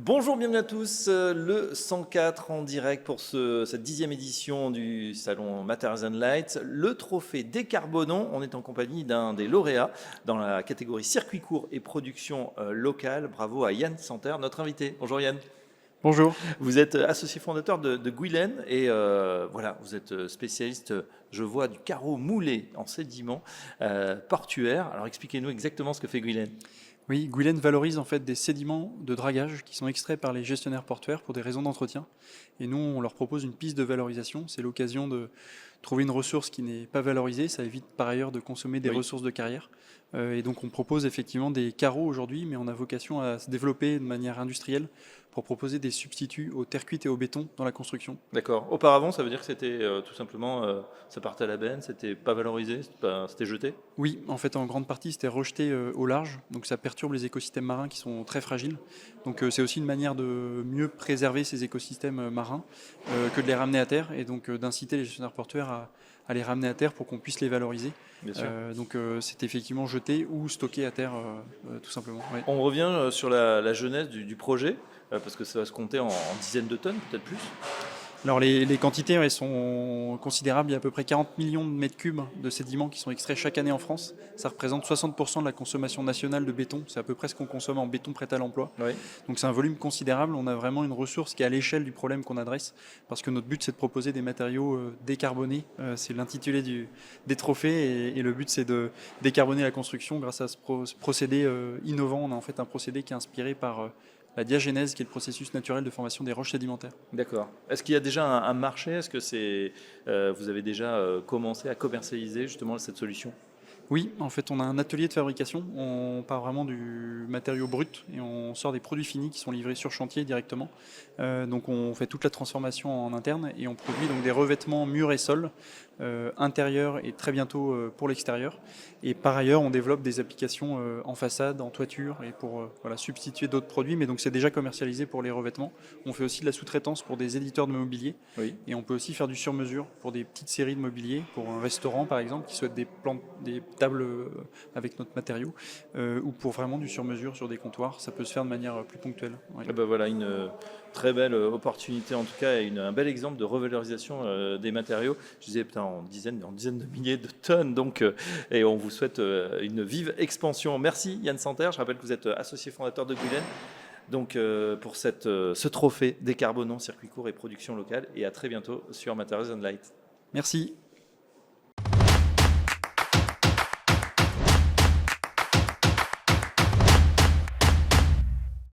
Bonjour, bienvenue à tous. Le 104 en direct pour cette 10e édition du salon Materials and Light. Le trophée Décarbonons. On est en compagnie d'un des lauréats dans la catégorie circuit court et production locale. Bravo à Yann Santer, notre invité. Bonjour Yann. Bonjour. Vous êtes associé fondateur de Guylaine et voilà, vous êtes spécialiste, je vois, du carreau moulé en sédiment portuaire. Alors expliquez-nous exactement ce que fait Guylaine. Oui, Guylaine valorise en fait des sédiments de dragage qui sont extraits par les gestionnaires portuaires pour des raisons d'entretien. Et nous, on leur propose une piste de valorisation. C'est l'occasion de trouver une ressource qui n'est pas valorisée. Ça évite par ailleurs de consommer des Oui. ressources de carrière. Et donc on propose effectivement des carreaux aujourd'hui, mais on a vocation à se développer de manière industrielle pour proposer des substituts aux terres cuites et au béton dans la construction. D'accord. Auparavant, ça veut dire que c'était tout simplement, ça partait à la benne, c'était pas valorisé, c'était jeté? Oui, en fait, en grande partie, c'était rejeté au large, donc ça perturbe les écosystèmes marins qui sont très fragiles. Donc c'est aussi une manière de mieux préserver ces écosystèmes marins que de les ramener à terre, et donc d'inciter les gestionnaires portuaires à les ramener à terre pour qu'on puisse les valoriser. Bien sûr. Donc c'est effectivement jeté ou stocké à terre, tout simplement. Ouais. On revient sur la genèse du projet, parce que ça va se compter en dizaines de tonnes, peut-être plus. Alors les quantités elles sont considérables, il y a à peu près 40 millions de mètres cubes de sédiments qui sont extraits chaque année en France. Ça représente 60% de la consommation nationale de béton, c'est à peu près ce qu'on consomme en béton prêt à l'emploi. Oui. Donc c'est un volume considérable, on a vraiment une ressource qui est à l'échelle du problème qu'on adresse, parce que notre but c'est de proposer des matériaux décarbonés, c'est l'intitulé des trophées, et le but c'est de décarboner la construction grâce à ce procédé innovant. On a en fait un procédé qui est inspiré par la diagénèse, qui est le processus naturel de formation des roches sédimentaires. D'accord. Est-ce qu'il y a déjà un marché? Est-ce que vous avez déjà commencé à commercialiser justement cette solution? Oui, en fait, on a un atelier de fabrication. On part vraiment du matériau brut et on sort des produits finis qui sont livrés sur chantier directement. Donc, on fait toute la transformation en interne et on produit donc des revêtements murs et sols, intérieurs et très bientôt pour l'extérieur. Et par ailleurs, on développe des applications en façade, en toiture et pour voilà, substituer d'autres produits. Mais donc, c'est déjà commercialisé pour les revêtements. On fait aussi de la sous-traitance pour des éditeurs de mobilier. Oui. Et on peut aussi faire du sur-mesure pour des petites séries de mobilier, pour un restaurant par exemple qui souhaite des tables avec notre matériau, ou pour vraiment du sur-mesure sur des comptoirs. Ça peut se faire de manière plus ponctuelle. Ouais. Eh ben voilà, une très belle opportunité en tout cas et un bel exemple de revalorisation des matériaux. Je disais putain, en dizaines de milliers de tonnes donc et on vous souhaite une vive expansion. Merci Yann Santer, je rappelle que vous êtes associé fondateur de Guylaine. Donc pour ce trophée Décarbonons circuit court et production locale et à très bientôt sur Materials and Light. Merci.